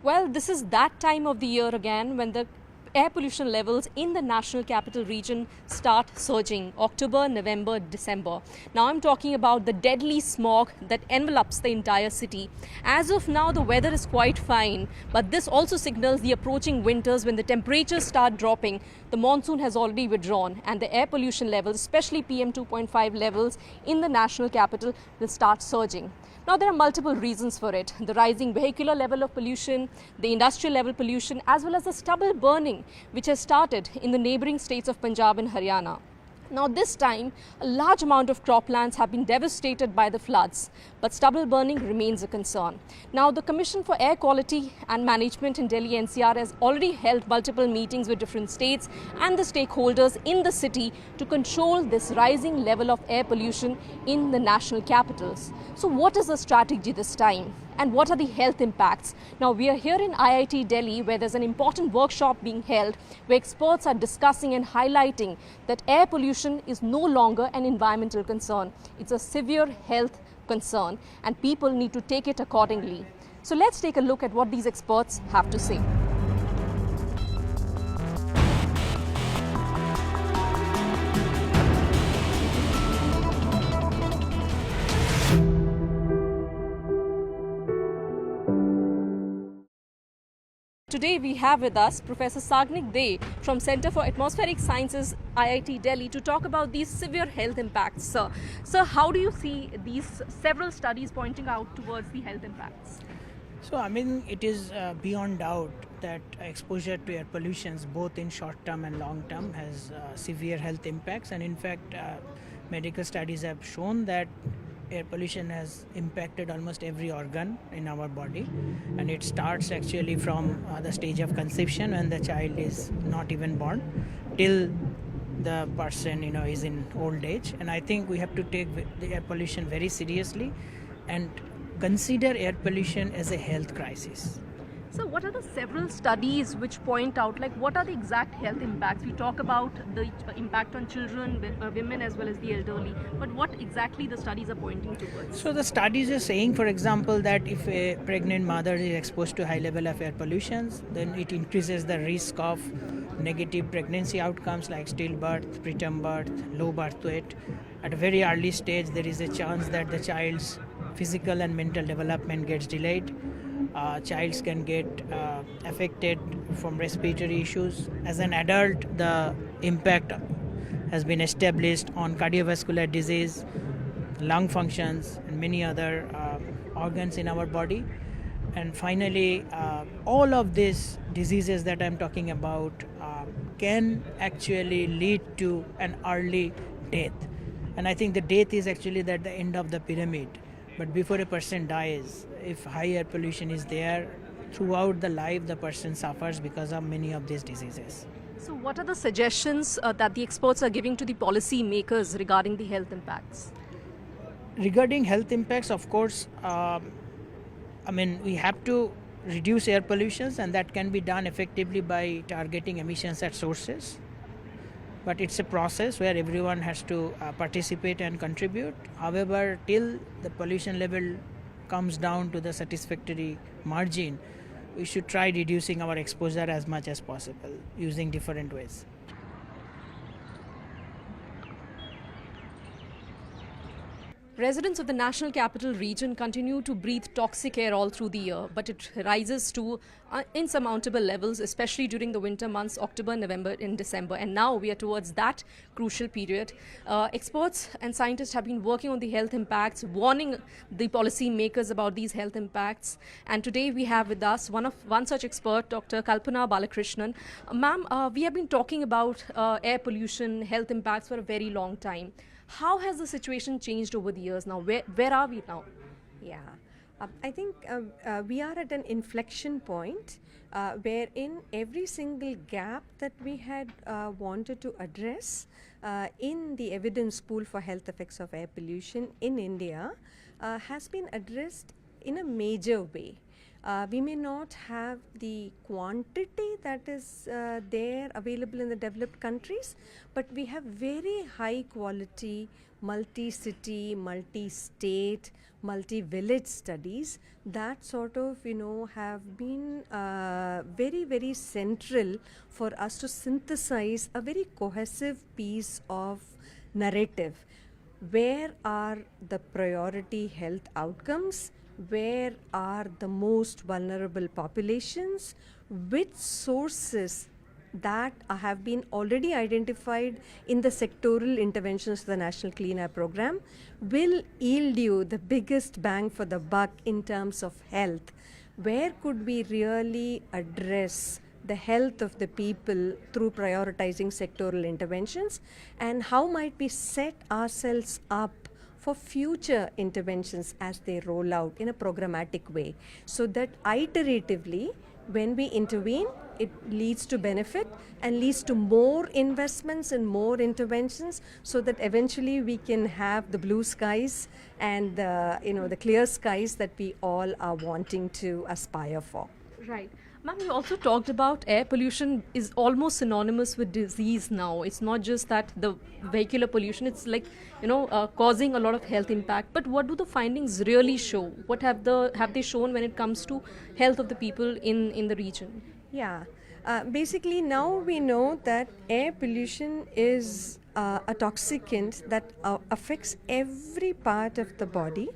Well, this is that time of the year again when the air pollution levels in the national capital region start surging. October, November, December. Now I'm talking about the deadly smog that envelops the entire city. As of now, the weather is quite fine, but this also signals the approaching winters when the temperatures start dropping. The monsoon has already withdrawn and the air pollution levels, especially PM 2.5 levels in the national capital, will start surging. Now, there are multiple reasons for it. The rising vehicular level of pollution, the industrial level pollution, as well as the stubble burning, which has started in the neighboring states of Punjab and Haryana. Now, this time, a large amount of croplands have been devastated by the floods, but stubble burning remains a concern. Now, the Commission for Air Quality and Management in Delhi NCR has already held multiple meetings with different states and the stakeholders in the city to control this rising level of air pollution in the national capitals. So, what is the strategy this time? And what are the health impacts? Now, we are here in IIT Delhi where there's an important workshop being held where experts are discussing and highlighting that air pollution is no longer an environmental concern. It's a severe health concern and people need to take it accordingly. So let's take a look at what these experts have to say. Today we have with us Professor Sagnik De from Center for Atmospheric Sciences, IIT Delhi, to talk about these severe health impacts. Sir, how do you see these several studies pointing out towards the health impacts? So, I mean, it is beyond doubt that exposure to air pollutions, both in short term and long term, has severe health impacts. And in fact, medical studies have shown that air pollution has impacted almost every organ in our body, and it starts actually from the stage of conception when the child is not even born till the person is in old age. And I think we have to take the air pollution very seriously and consider air pollution as a health crisis. So what are the several studies which point out, like, what are the exact health impacts? We talk about the impact on children, women as well as the elderly, but what exactly the studies are pointing towards? So the studies are saying, for example, that if a pregnant mother is exposed to high level of air pollutions, then it increases the risk of negative pregnancy outcomes like stillbirth, preterm birth, low birth weight. At a very early stage, there is a chance that the child's physical and mental development gets delayed. Childs can get affected from respiratory issues. As an adult, the impact has been established on cardiovascular disease, lung functions, and many other organs in our body. And finally, all of these diseases that I'm talking about can actually lead to an early death. And I think the death is actually at the end of the pyramid. But before a person dies, if high air pollution is there, throughout the life the person suffers because of many of these diseases. So what are the suggestions that the experts are giving to the policy makers regarding the health impacts? Regarding health impacts, of course, we have to reduce air pollutions, and that can be done effectively by targeting emissions at sources. But it's a process where everyone has to participate and contribute. However, till the pollution level comes down to the satisfactory margin, we should try reducing our exposure as much as possible using different ways. Residents of the National Capital Region continue to breathe toxic air all through the year, but it rises to insurmountable levels, especially during the winter months, October, November, and December. And now we are towards that crucial period. Experts and scientists have been working on the health impacts, warning the policy makers about these health impacts. And today we have with us one such expert, Dr. Kalpana Balakrishnan. Ma'am, we have been talking about air pollution, health impacts for a very long time. How has the situation changed over the years now? Where are we now? Yeah, I think we are at an inflection point wherein every single gap that we had wanted to address in the evidence pool for health effects of air pollution in India has been addressed in a major way. We may not have the quantity that is there available in the developed countries, but we have very high quality multi-city, multi-state, multi-village studies that sort of, have been very, very central for us to synthesize a very cohesive piece of narrative. Where are the priority health outcomes? Where are the most vulnerable populations? Which sources that have been already identified in the sectoral interventions of the National Clean Air Program will yield you the biggest bang for the buck in terms of health? Where could we really address the health of the people through prioritizing sectoral interventions, and how might we set ourselves up for future interventions as they roll out in a programmatic way, so that iteratively when we intervene it leads to benefit and leads to more investments and more interventions, so that eventually we can have the blue skies and the clear skies that we all are wanting to aspire for. Right. Ma'am, you also talked about air pollution is almost synonymous with disease now. It's not just that the vehicular pollution, it's like, causing a lot of health impact. But what do the findings really show? What have they shown when it comes to health of the people in the region? Yeah. Basically, now we know that air pollution is a toxicant that affects every part of the body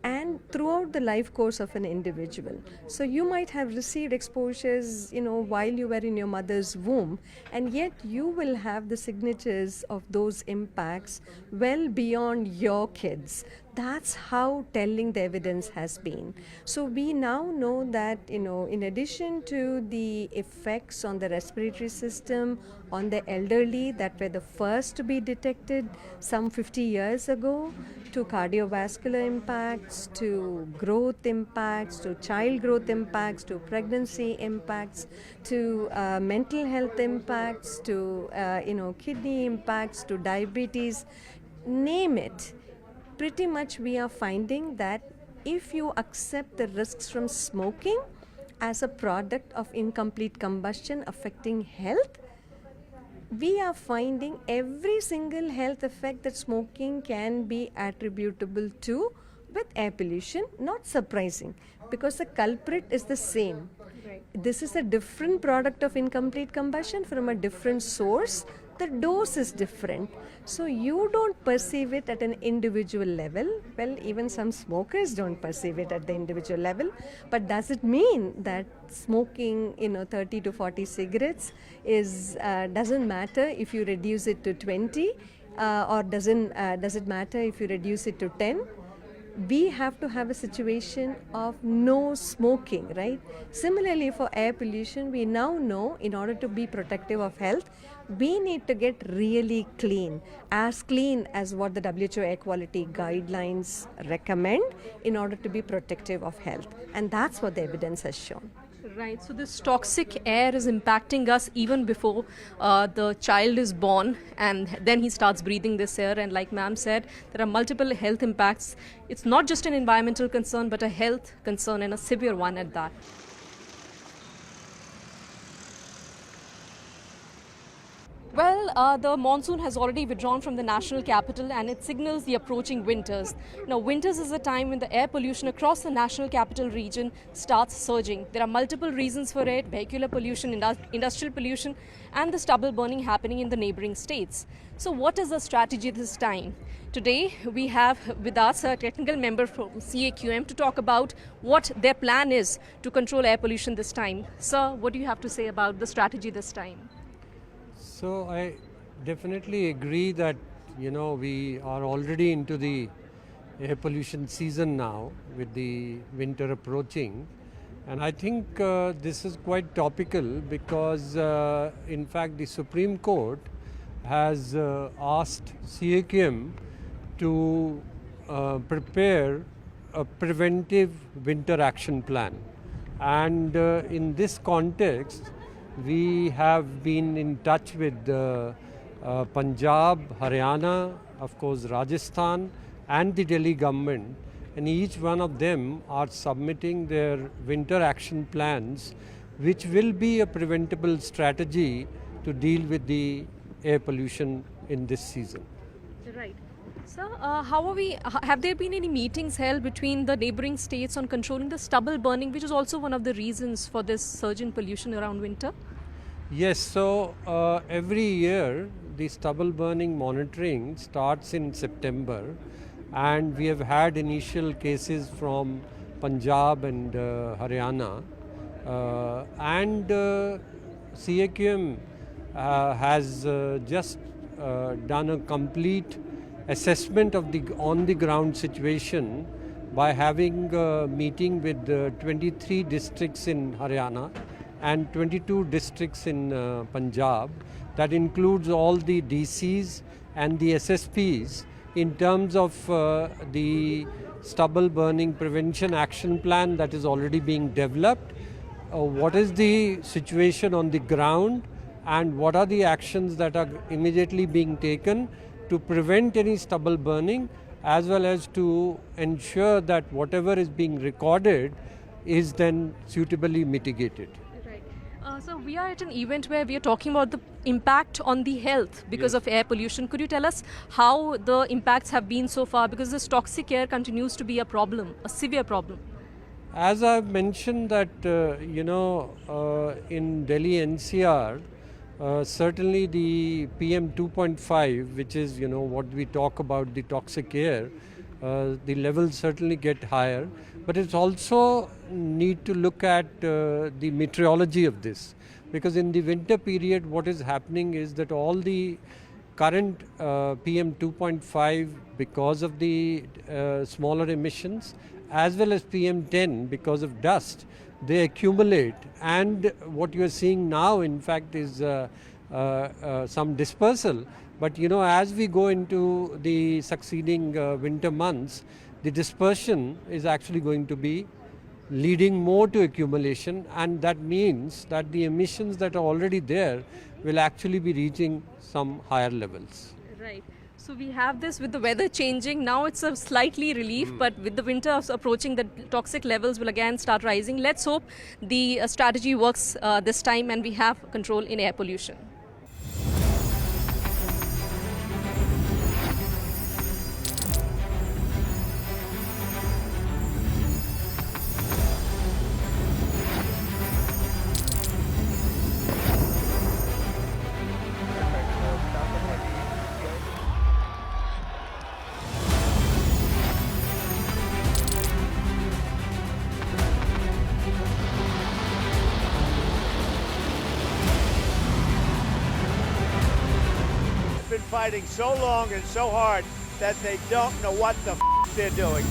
and throughout the life course of an individual. So you might have received exposures, while you were in your mother's womb, and yet you will have the signatures of those impacts well beyond your kids. That's how telling the evidence has been. So we now know that, in addition to the effects on the respiratory system, on the elderly that were the first to be detected some 50 years ago, to cardiovascular impacts, to growth impacts, to child growth impacts, to pregnancy impacts, to mental health impacts, to kidney impacts, to diabetes, name it. Pretty much we are finding that if you accept the risks from smoking as a product of incomplete combustion affecting health, we are finding every single health effect that smoking can be attributable to with air pollution. Not surprising, because the culprit is the same. Right. This is a different product of incomplete combustion from a different source. The dose is different. So you don't perceive it at an individual level. Well, even some smokers don't perceive it at the individual level. But does it mean that smoking, 30 to 40 cigarettes doesn't matter if you reduce it to 20, or does it matter if you reduce it to 10? We have to have a situation of no smoking, right? Similarly, for air pollution, we now know in order to be protective of health, we need to get really clean as what the WHO air quality guidelines recommend in order to be protective of health. And that's what the evidence has shown. Right, so this toxic air is impacting us even before the child is born, and then he starts breathing this air. And like ma'am said, there are multiple health impacts. It's not just an environmental concern, but a health concern, and a severe one at that. Well, the monsoon has already withdrawn from the national capital, and it signals the approaching winters. Now, winters is a time when the air pollution across the national capital region starts surging. There are multiple reasons for it: vehicular pollution, industrial pollution, and the stubble burning happening in the neighboring states. So what is the strategy this time? Today, we have with us a technical member from CAQM to talk about what their plan is to control air pollution this time. Sir, what do you have to say about the strategy this time? So I definitely agree that, we are already into the air pollution season now with the winter approaching. And I think this is quite topical because, in fact, the Supreme Court has asked CAQM to prepare a preventive winter action plan. And in this context, we have been in touch with Punjab, Haryana, of course Rajasthan, and the Delhi government, and each one of them are submitting their winter action plans, which will be a preventable strategy to deal with the air pollution in this season. Right. Sir, have there been any meetings held between the neighboring states on controlling the stubble burning, which is also one of the reasons for this surge in pollution around winter? Yes, so every year the stubble burning monitoring starts in September, and we have had initial cases from Punjab and Haryana, and CAQM has just done a complete assessment of the on the ground situation by having a meeting with 23 districts in Haryana and 22 districts in Punjab. That includes all the DCs and the SSPs in terms of the stubble burning prevention action plan that is already being developed. What is the situation on the ground, and what are the actions that are immediately being taken to prevent any stubble burning, as well as to ensure that whatever is being recorded is then suitably mitigated. Right. So we are at an event where we are talking about the impact on the health because of air pollution. Could you tell us how the impacts have been so far? Because this toxic air continues to be a problem, a severe problem. As I've mentioned that, in Delhi NCR, certainly the PM 2.5, which is, what we talk about the toxic air, the levels certainly get higher. But it's also need to look at the meteorology of this. Because in the winter period, what is happening is that all the current PM 2.5, because of the smaller emissions, as well as PM10 because of dust, they accumulate, and what you are seeing now in fact is some dispersal. But as we go into the succeeding winter months, the dispersion is actually going to be leading more to accumulation, and that means that the emissions that are already there will actually be reaching some higher levels. Right. So we have this with the weather changing. Now it's a slightly relief, but with the winter approaching, the toxic levels will again start rising. Let's hope the strategy works this time and we have control in air pollution. Been fighting so long and so hard that they don't know what the they're doing.